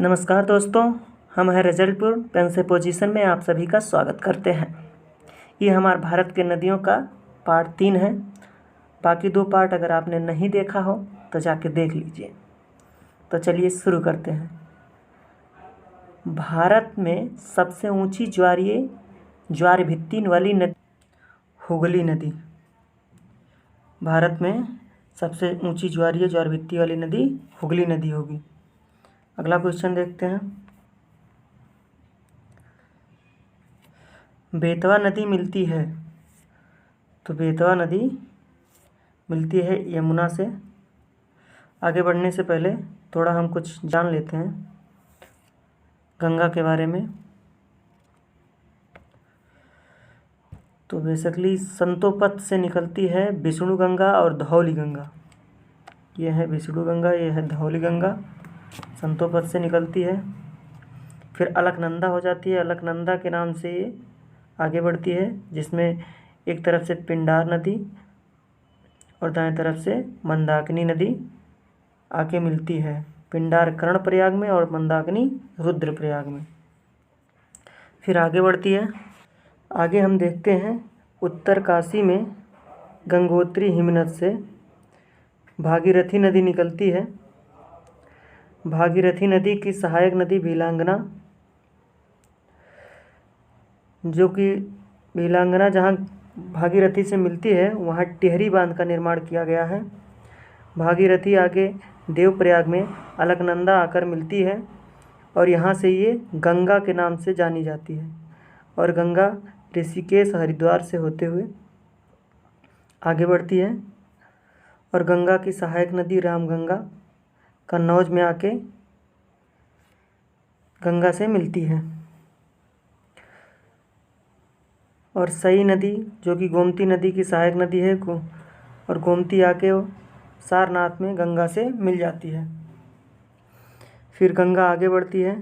नमस्कार दोस्तों, हम हैं रिजल्टपुर पेन से पोजीशन में आप सभी का स्वागत करते हैं। ये हमारे भारत के नदियों का पार्ट 3 है। बाकी 2 पार्ट अगर आपने नहीं देखा हो तो जाके देख लीजिए। तो चलिए शुरू करते हैं। भारत में सबसे ऊंची ज्वार भित्ति वाली नदी हुगली नदी। भारत में सबसे ऊंची ज्वार भित्ति वाली नदी हुगली नदी होगी। अगला क्वेश्चन देखते हैं। बेतवा नदी मिलती है, तो बेतवा नदी मिलती है यमुना से। आगे बढ़ने से पहले थोड़ा हम कुछ जान लेते हैं गंगा के बारे में। तो बेसिकली संतोपत से निकलती है विष्णु गंगा और धौली गंगा। ये है विष्णु गंगा, ये है धौली गंगा। संतोपत से निकलती है, फिर अलकनंदा हो जाती है। अलकनंदा के नाम से ये आगे बढ़ती है, जिसमें एक तरफ से पिंडार नदी और दाएं तरफ से मंदाकिनी नदी आके मिलती है। पिंडार कर्णप्रयाग में और मंदाकिनी रुद्रप्रयाग में। फिर आगे बढ़ती है। आगे हम देखते हैं उत्तरकाशी में गंगोत्री हिमनद से भागीरथी नदी निकलती है। भागीरथी नदी की सहायक नदी भीलांगना, जो कि भीलांगना जहाँ भागीरथी से मिलती है वहाँ टिहरी बांध का निर्माण किया गया है। भागीरथी आगे देवप्रयाग में अलकनंदा आकर मिलती है और यहाँ से ये गंगा के नाम से जानी जाती है। और गंगा ऋषिकेश हरिद्वार से होते हुए आगे बढ़ती है और गंगा की सहायक नदी रामगंगा कन्नौज में आके गंगा से मिलती है। और सई नदी, जो कि गोमती नदी की सहायक नदी है, और गोमती आके सारनाथ में गंगा से मिल जाती है। फिर गंगा आगे बढ़ती है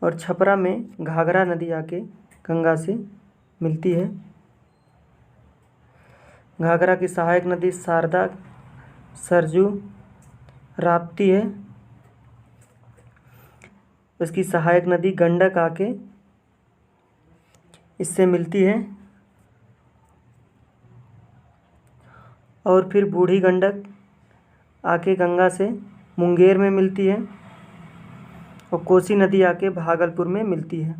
और छपरा में घाघरा नदी आके गंगा से मिलती है। घाघरा की सहायक नदी शारदा, सरजू, राप्ती है। उसकी सहायक नदी गंडक आके इससे मिलती है। और फिर बूढ़ी गंडक आके गंगा से मुंगेर में मिलती है और कोसी नदी आके भागलपुर में मिलती है।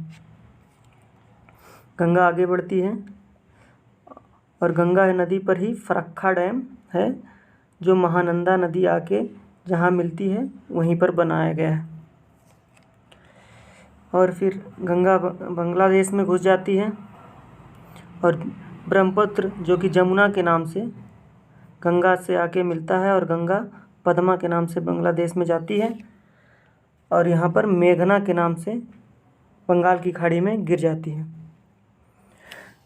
गंगा आगे बढ़ती है और गंगा नदी पर ही फरक्का डैम है, जो महानंदा नदी आके जहाँ मिलती है वहीं पर बनाया गया है। और फिर गंगा बांग्लादेश में घुस जाती है और ब्रह्मपुत्र, जो कि जमुना के नाम से गंगा से आके मिलता है, और गंगा पद्मा के नाम से बांग्लादेश में जाती है और यहाँ पर मेघना के नाम से बंगाल की खाड़ी में गिर जाती है।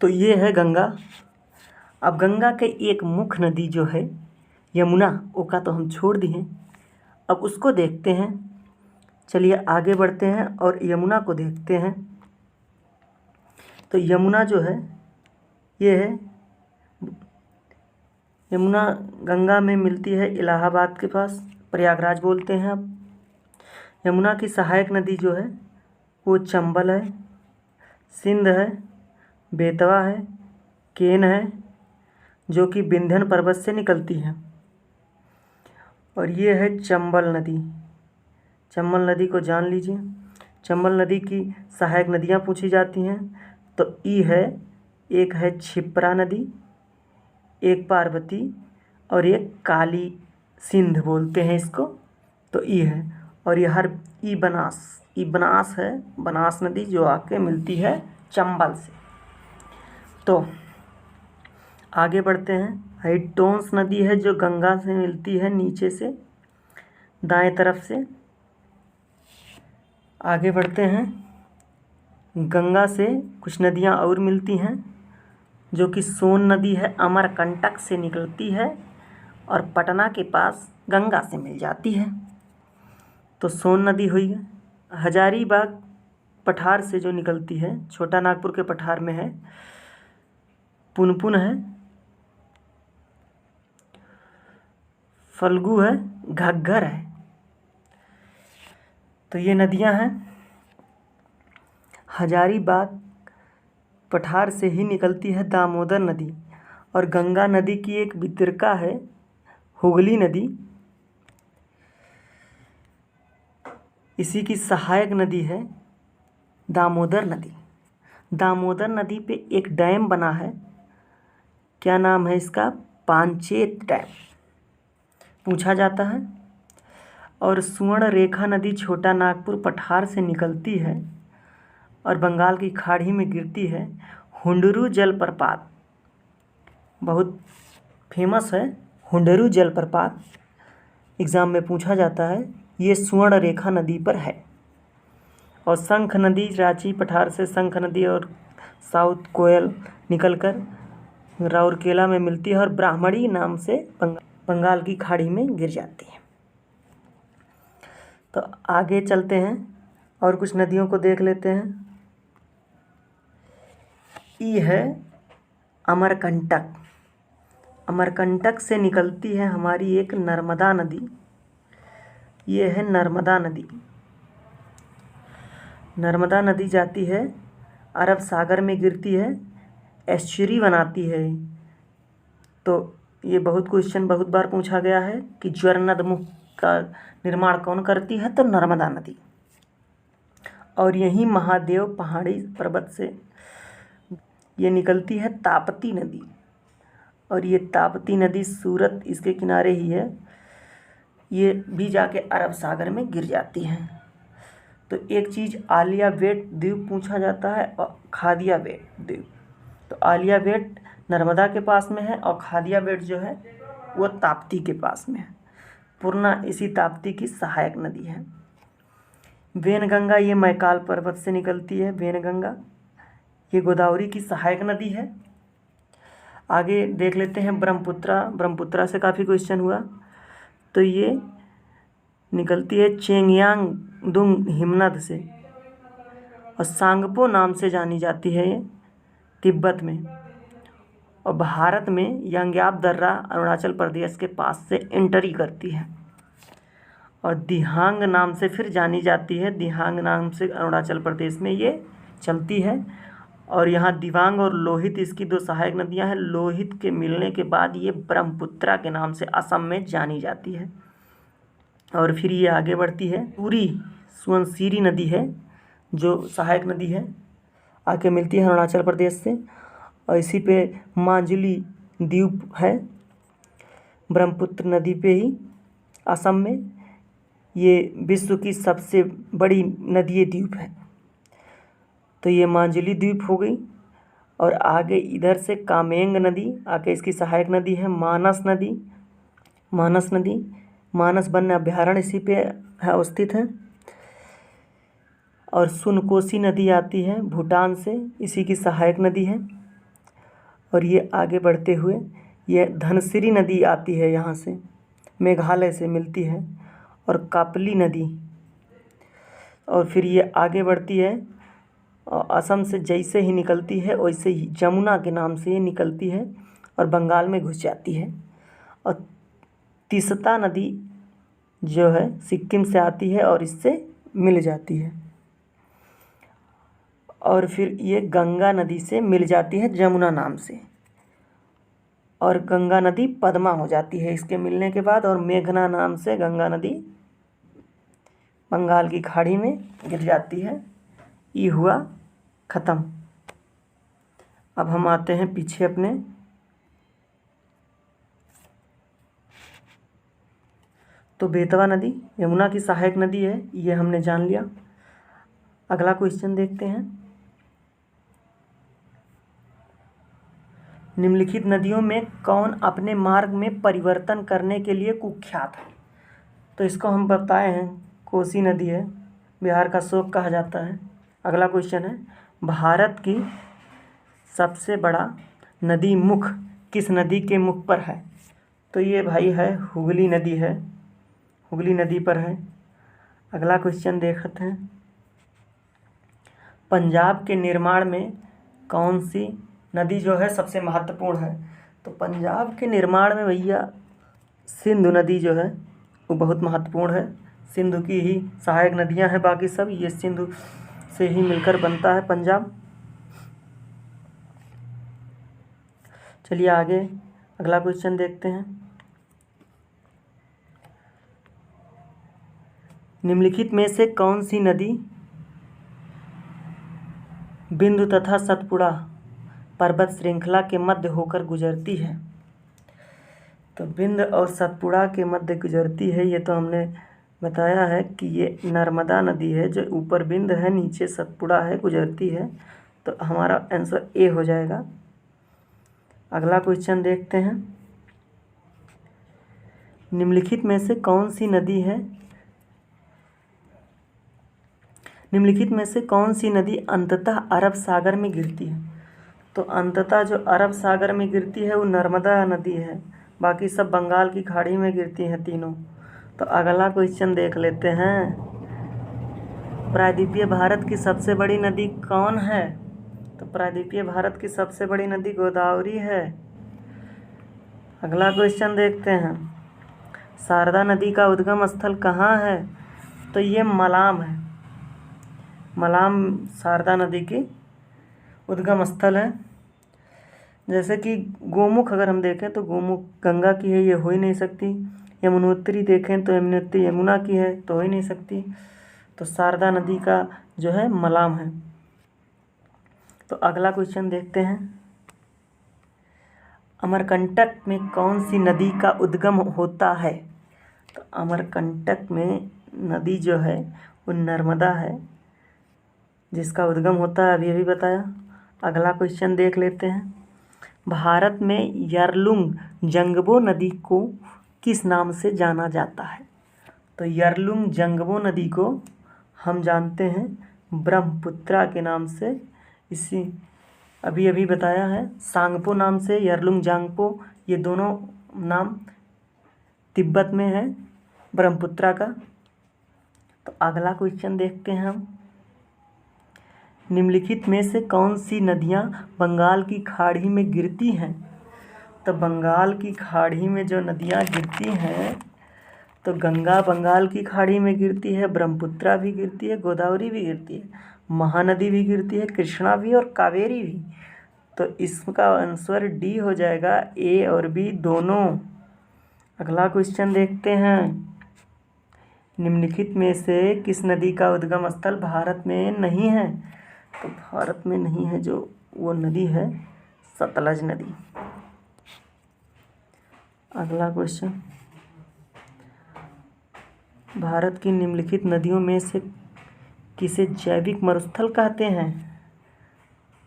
तो ये है गंगा। अब गंगा के एक मुख्य नदी जो है यमुना, उसका तो हम छोड़ दिए, अब उसको देखते हैं। चलिए आगे बढ़ते हैं और यमुना को देखते हैं। तो यमुना जो है, ये है यमुना गंगा में मिलती है इलाहाबाद के पास, प्रयागराज बोलते हैं अब। यमुना की सहायक नदी जो है वो चंबल है, सिंध है, बेतवा है, केन है, जो कि विंध्य पर्वत से निकलती है। और ये है चंबल नदी। चंबल नदी को जान लीजिए। चंबल नदी की सहायक नदियाँ पूछी जाती हैं तो एक है क्षिप्रा नदी, एक पार्वती और एक काली सिंध बोलते हैं इसको। तो ई है। और ये बनास है, बनास नदी जो आके मिलती है चंबल से। तो आगे बढ़ते हैं। हाइटोंस नदी है जो गंगा से मिलती है नीचे से दाएं तरफ से। आगे बढ़ते हैं। गंगा से कुछ नदियां और मिलती हैं, जो कि सोन नदी है, अमरकंटक से निकलती है और पटना के पास गंगा से मिल जाती है। तो सोन नदी हुई। हजारीबाग पठार से जो निकलती है, छोटा नागपुर के पठार में है। पुनपुन है, फल्गु है, घग्गर है। तो ये नदियां हैं। हजारीबाग पठार से ही निकलती है दामोदर नदी, और गंगा नदी की एक वितरका है हुगली नदी। इसी की सहायक नदी है दामोदर नदी। दामोदर नदी पे एक डैम बना है, क्या नाम है इसका? पांचेत डैम पूछा जाता है। और सुवर्ण रेखा नदी छोटा नागपुर पठार से निकलती है और बंगाल की खाड़ी में गिरती है। हुंडरू जलप्रपात बहुत फेमस है, हुंडरू जलप्रपात एग्ज़ाम में पूछा जाता है। ये सुवर्ण रेखा नदी पर है। और शंख नदी रांची पठार से शंख नदी और साउथ कोयल निकलकर राउरकेला में मिलती है और ब्राह्मणी नाम से बंगाल की खाड़ी में गिर जाती है। तो आगे चलते हैं और कुछ नदियों को देख लेते हैं। ई है अमरकंटक। अमरकंटक से निकलती है हमारी एक नर्मदा नदी। ये है नर्मदा नदी। नर्मदा नदी जाती है अरब सागर में, गिरती है, एस्चुरी बनाती है। तो ये बहुत क्वेश्चन बहुत बार पूछा गया है कि ज्वरनदमुख का निर्माण कौन करती है? तो नर्मदा नदी। और यहीं महादेव पहाड़ी पर्वत से ये निकलती है ताप्ती नदी। और ये ताप्ती नदी सूरत इसके किनारे ही है, ये भी जाके अरब सागर में गिर जाती है। तो एक चीज़ आलिया बेट द्वीप पूछा जाता है और खादिया बेट द्वीप। तो आलिया बेट नर्मदा के पास में है और खादिया बेट जो है वो ताप्ती के पास में है। पूर्णा इसी ताप्ती की सहायक नदी है। वेनगंगा ये मैकाल पर्वत से निकलती है। वेनगंगा ये गोदावरी की सहायक नदी है। आगे देख लेते हैं ब्रह्मपुत्रा। ब्रह्मपुत्रा से काफ़ी क्वेश्चन हुआ। तो ये निकलती है चेंगयांगदुंग हिमनद से और सांगपो नाम से जानी जाती है ये तिब्बत में। और भारत में यांग्याप दर्रा अरुणाचल प्रदेश के पास से एंट्री करती है और दिहांग नाम से फिर जानी जाती है। दिहांग नाम से अरुणाचल प्रदेश में ये चलती है। और यहाँ दिबांग और लोहित इसकी दो सहायक नदियाँ हैं। लोहित के मिलने के बाद ये ब्रह्मपुत्रा के नाम से असम में जानी जाती है। और फिर ये आगे बढ़ती है। पूरी सुवनसिरी नदी है जो सहायक नदी है, आके मिलती है अरुणाचल प्रदेश से। और इसी पे माजुली द्वीप है ब्रह्मपुत्र नदी पे ही असम में। ये विश्व की सबसे बड़ी नदीय द्वीप है। तो ये माजुली द्वीप हो गई। और आगे इधर से कामेंग नदी आके इसकी सहायक नदी है। मानस नदी, मानस नदी, मानस वन्य अभ्यारण्य इसी पे है अवस्थित है। और सुनकोसी नदी आती है भूटान से, इसी की सहायक नदी है। और ये आगे बढ़ते हुए ये धनसिरी नदी आती है, यहाँ से मेघालय से मिलती है। और कापली नदी। और फिर ये आगे बढ़ती है और असम से जैसे ही निकलती है वैसे ही जमुना के नाम से ये निकलती है और बंगाल में घुस जाती है। और तीस्ता नदी जो है सिक्किम से आती है और इससे मिल जाती है। और फिर ये गंगा नदी से मिल जाती है जमुना नाम से। और गंगा नदी पद्मा हो जाती है इसके मिलने के बाद। और मेघना नाम से गंगा नदी बंगाल की खाड़ी में गिर जाती है। ये हुआ ख़त्म। अब हम आते हैं पीछे अपने। तो बेतवा नदी यमुना की सहायक नदी है, ये हमने जान लिया। अगला क्वेश्चन देखते हैं। निम्नलिखित नदियों में कौन अपने मार्ग में परिवर्तन करने के लिए कुख्यात है? तो इसको हम बताए हैं, कोसी नदी है, बिहार का शोक कहा जाता है। अगला क्वेश्चन है, भारत की सबसे बड़ा नदी मुख किस नदी के मुख पर है? तो ये भाई है हुगली नदी है, हुगली नदी पर है। अगला क्वेश्चन देखते हैं, पंजाब के निर्माण में कौन सी नदी जो है सबसे महत्वपूर्ण है? तो पंजाब के निर्माण में भैया सिंधु नदी जो है वो बहुत महत्वपूर्ण है। सिंधु की ही सहायक नदियां हैं, बाकी सब ये सिंधु से ही मिलकर बनता है पंजाब। चलिए आगे अगला क्वेश्चन देखते हैं। निम्नलिखित में से कौन सी नदी बिंदु तथा सतपुड़ा पर्वत श्रृंखला के मध्य होकर गुजरती है? तो बिंद और सतपुड़ा के मध्य गुजरती है, ये तो हमने बताया है कि ये नर्मदा नदी है, जो ऊपर बिंद है नीचे सतपुड़ा है, गुजरती है। तो हमारा आंसर ए हो जाएगा। अगला क्वेश्चन देखते हैं। निम्नलिखित में से कौन सी नदी है, निम्नलिखित में से कौन सी नदी अंततः अरब सागर में गिरती है? तो अंततः जो अरब सागर में गिरती है वो नर्मदा नदी है, बाकी सब बंगाल की खाड़ी में गिरती हैं तीनों। तो अगला क्वेश्चन देख लेते हैं। प्रायद्वीपीय भारत की सबसे बड़ी नदी कौन है? तो प्रायद्वीपीय भारत की सबसे बड़ी नदी गोदावरी है। अगला क्वेश्चन देखते हैं। शारदा नदी का उद्गम स्थल कहाँ है? तो ये मलाम है। मलाम शारदा नदी की उद्गम स्थल है। जैसे कि गोमुख अगर हम देखें तो गोमुख गंगा की है, ये हो ही नहीं सकती। यमुनोत्री देखें तो यमुनोत्री यमुना की है, तो हो ही नहीं सकती। तो शारदा नदी का जो है मलाम है। तो अगला क्वेश्चन देखते हैं। अमरकंटक में कौन सी नदी का उद्गम होता है? तो अमरकंटक में नदी जो है वो नर्मदा है, जिसका उद्गम होता है, अभी अभी बताया। अगला क्वेश्चन देख लेते हैं। भारत में यरलुंग जंगबो नदी को किस नाम से जाना जाता है? तो यरलुंग जंगबो नदी को हम जानते हैं ब्रह्मपुत्रा के नाम से, इसी अभी अभी बताया है। सांगपो नाम से यरलुंग जांगपो, ये दोनों नाम तिब्बत में है ब्रह्मपुत्रा का। तो अगला क्वेश्चन देखते हैं हम। निम्नलिखित में से कौन सी नदियाँ बंगाल की खाड़ी में गिरती हैं? तो बंगाल की खाड़ी में जो नदियाँ गिरती हैं, तो गंगा बंगाल की खाड़ी में गिरती है, ब्रह्मपुत्रा भी गिरती है, गोदावरी भी गिरती है, महानदी भी गिरती है, कृष्णा भी और कावेरी भी। तो इसका आंसर डी हो जाएगा, ए और बी दोनों। अगला क्वेश्चन देखते हैं। निम्नलिखित में से किस नदी का उद्गम स्थल भारत में नहीं है? तो भारत में नहीं है जो वो नदी है सतलज नदी। अगला क्वेश्चन। भारत की निम्नलिखित नदियों में से किसे जैविक मरुस्थल कहते हैं?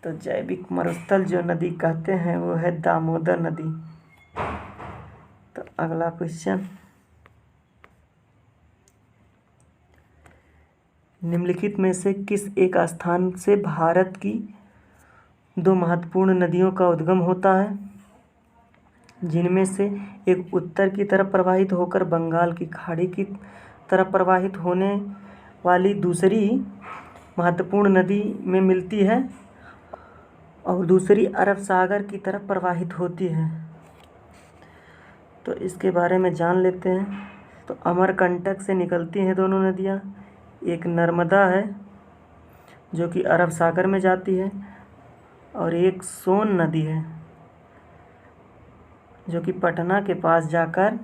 तो जैविक मरुस्थल जो नदी कहते हैं वो है दामोदर नदी। तो अगला क्वेश्चन। निम्नलिखित में से किस एक स्थान से भारत की दो महत्वपूर्ण नदियों का उद्गम होता है, जिनमें से एक उत्तर की तरफ प्रवाहित होकर बंगाल की खाड़ी की तरफ प्रवाहित होने वाली दूसरी महत्वपूर्ण नदी में मिलती है और दूसरी अरब सागर की तरफ प्रवाहित होती है? तो इसके बारे में जान लेते हैं। तो अमरकंटक से निकलती हैं दोनों नदियाँ। एक नर्मदा है जो कि अरब सागर में जाती है, और एक सोन नदी है जो कि पटना के पास जाकर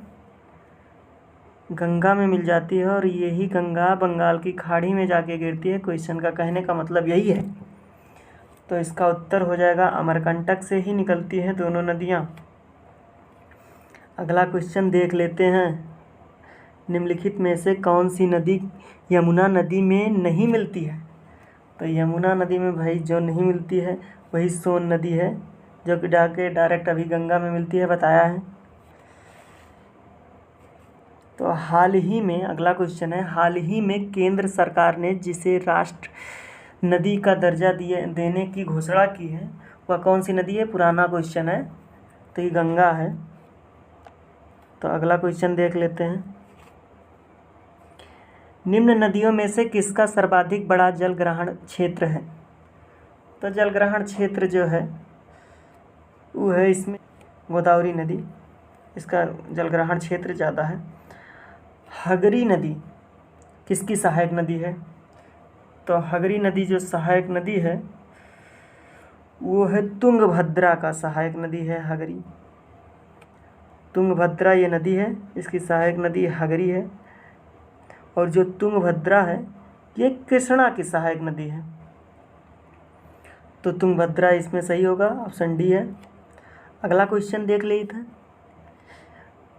गंगा में मिल जाती है, और यही गंगा बंगाल की खाड़ी में जाके गिरती है। क्वेश्चन का कहने का मतलब यही है। तो इसका उत्तर हो जाएगा अमरकंटक से ही निकलती हैं दोनों नदियाँ। अगला क्वेश्चन देख लेते हैं। निम्नलिखित में से कौन सी नदी यमुना नदी में नहीं मिलती है? तो यमुना नदी में भाई जो नहीं मिलती है वही सोन नदी है, जो कि डायरेक्ट अभी गंगा में मिलती है, बताया है। तो हाल ही में अगला क्वेश्चन है। हाल ही में केंद्र सरकार ने जिसे राष्ट्र नदी का दर्जा देने की घोषणा की है, वह कौन सी नदी है? पुराना क्वेश्चन है, तो ये गंगा है। तो अगला क्वेश्चन देख लेते हैं। निम्न नदियों में से किसका सर्वाधिक बड़ा जलग्रहण क्षेत्र है? तो जलग्रहण क्षेत्र जो है वो है इसमें गोदावरी नदी, इसका जलग्रहण क्षेत्र ज़्यादा है। हगरी नदी किसकी सहायक नदी है? तो हगरी नदी जो सहायक नदी है वो है तुंगभद्रा का सहायक नदी है हगरी। तुंगभद्रा ये नदी है, इसकी सहायक नदी हगरी है। और जो तुंगभद्रा है ये कृष्णा की सहायक नदी है। तो तुंगभद्रा इसमें सही होगा, ऑप्शन डी है। अगला क्वेश्चन देख लेते हैं।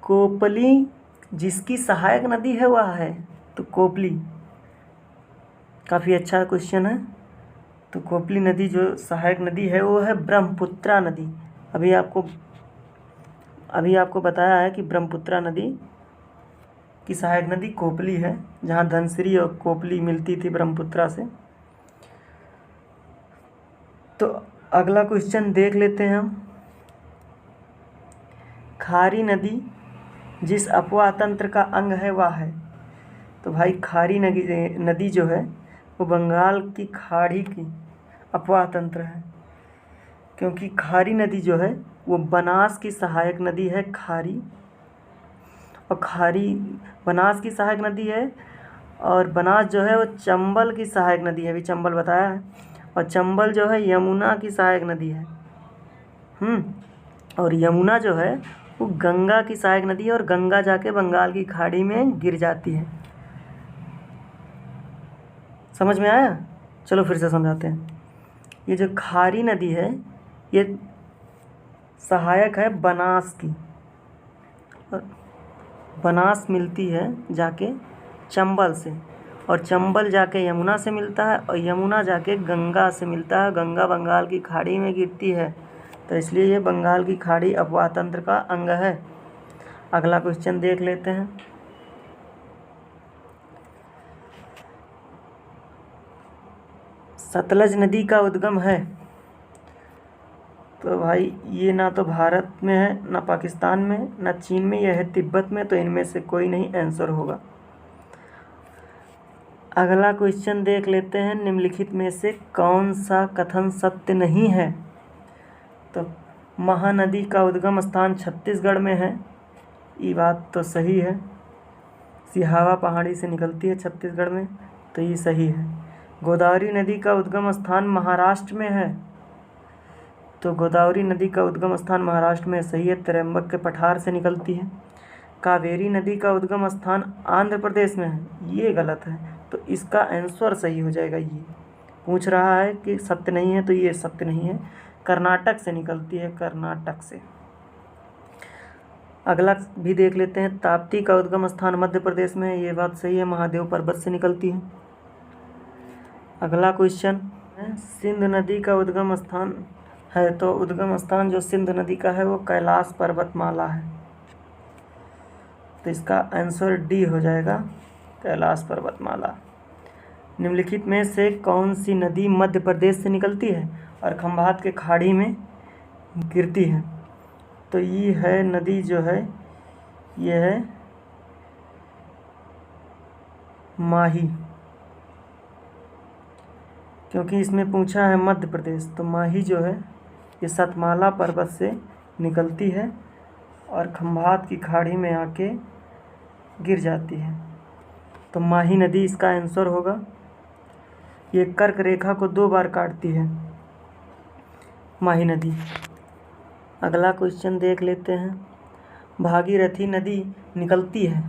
कोपली जिसकी सहायक नदी है वह है, तो कोपली काफ़ी अच्छा क्वेश्चन है। तो कोपली नदी जो सहायक नदी है वो है ब्रह्मपुत्रा नदी। अभी आपको बताया है कि ब्रह्मपुत्रा नदी की सहायक नदी कोपली है, जहाँ धनसिरी और कोपली मिलती थी ब्रह्मपुत्रा से। तो अगला क्वेश्चन देख लेते हैं हम। खारी नदी जिस अपवाह तंत्र का अंग है वह है, तो भाई खारी नदी जो है वो बंगाल की खाड़ी की अपवाह तंत्र है, क्योंकि खारी नदी जो है वो बनास की सहायक नदी है खारी। और खारी बनास की सहायक नदी है, और बनास जो है वो चंबल की सहायक नदी है, अभी चंबल बताया है। और चंबल जो है यमुना की सहायक नदी है। और यमुना जो है वो गंगा की सहायक नदी है, और गंगा जाके बंगाल की खाड़ी में गिर जाती है। समझ में आया? चलो फिर से समझाते हैं। ये जो खारी नदी है ये सहायक है बनास की, और बनास मिलती है जाके चंबल से, और चंबल जाके यमुना से मिलता है, और यमुना जाके गंगा से मिलता है। गंगा बंगाल की खाड़ी में गिरती है, तो इसलिए ये बंगाल की खाड़ी अपवाह तंत्र का अंग है। अगला क्वेश्चन देख लेते हैं। सतलज नदी का उद्गम है, तो भाई ये ना तो भारत में है, ना पाकिस्तान में, ना चीन में, यह है तिब्बत में। तो इनमें से कोई नहीं आंसर होगा। अगला क्वेश्चन देख लेते हैं। निम्नलिखित में से कौन सा कथन सत्य नहीं है? तो महानदी का उद्गम स्थान छत्तीसगढ़ में है, ये बात तो सही है। सिहावा पहाड़ी से निकलती है छत्तीसगढ़ में, तो ये सही है। गोदावरी नदी का उद्गम स्थान महाराष्ट्र में है, तो गोदावरी नदी का उद्गम स्थान महाराष्ट्र में सही है, त्र्यंबक के पठार से निकलती है। कावेरी नदी का उद्गम स्थान आंध्र प्रदेश में है, ये गलत है, तो इसका आंसर सही हो जाएगा। ये पूछ रहा है कि सत्य नहीं है, तो ये सत्य नहीं है, कर्नाटक से निकलती है, कर्नाटक से। अगला भी देख लेते हैं। ताप्ती का उद्गम स्थान मध्य प्रदेश में है, ये बात सही है, महादेव पर्वत से निकलती है। अगला क्वेश्चन है, सिंध नदी का उद्गम स्थान है, तो उद्गम स्थान जो सिंध नदी का है वो कैलाश पर्वतमाला है, तो इसका आंसर डी हो जाएगा, कैलाश पर्वतमाला। निम्नलिखित में से कौन सी नदी मध्य प्रदेश से निकलती है और खंभात के खाड़ी में गिरती है? तो ये है नदी जो है ये है माही, क्योंकि इसमें पूछा है मध्य प्रदेश, तो माही जो है ये सतमाला पर्वत से निकलती है और खंभात की खाड़ी में आके गिर जाती है, तो माही नदी इसका आंसर होगा। ये कर्क रेखा को 2 बार काटती है माही नदी। अगला क्वेश्चन देख लेते हैं। भागीरथी नदी निकलती है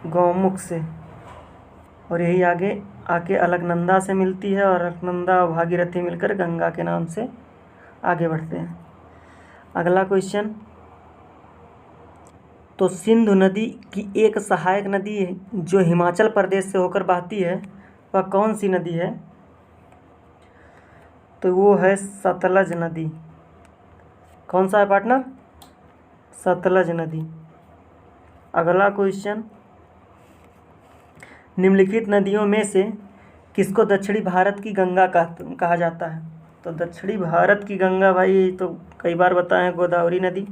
गौमुख से, और यही आगे आके अलकनंदा से मिलती है, और अलकनंदा और भागीरथी मिलकर गंगा के नाम से आगे बढ़ते हैं। अगला क्वेश्चन, तो सिंधु नदी की एक सहायक नदी है जो हिमाचल प्रदेश से होकर बहती है, वह कौन सी नदी है? तो वो है सतलज नदी। कौन सा है पार्टनर? सतलज नदी। अगला क्वेश्चन, निम्नलिखित नदियों में से किसको दक्षिणी भारत की गंगा कहा जाता है? तो दक्षिणी भारत की गंगा भाई तो कई बार बताए हैं, गोदावरी नदी।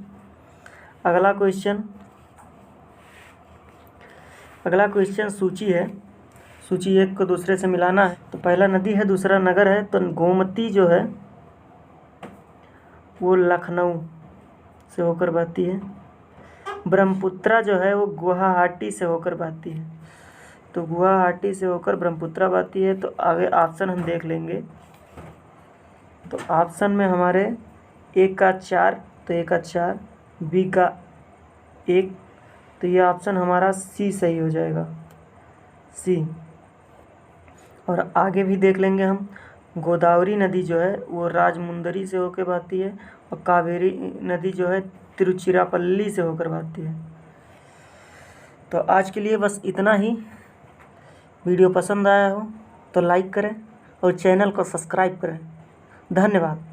अगला क्वेश्चन सूची है, सूची एक को दूसरे से मिलाना है। तो पहला नदी है, दूसरा नगर है, तो गोमती जो है वो लखनऊ से होकर बहती है। ब्रह्मपुत्रा जो है वो गुवाहाटी से होकर बहती है। तो गुवाहाटी से होकर ब्रह्मपुत्रा बहती है। तो आगे ऑप्शन हम देख लेंगे। तो ऑप्शन में हमारे ए का 4, तो ए का 4, बी का 1, तो ये ऑप्शन हमारा सी सही हो जाएगा, सी। और आगे भी देख लेंगे हम। गोदावरी नदी जो है वो राजमुंदरी से होकर बहती है और कावेरी नदी जो है तिरुचिरापल्ली से होकर बहती है। तो आज के लिए बस इतना ही। वीडियो पसंद आया हो तो लाइक करें और चैनल को सब्सक्राइब करें। धन्यवाद।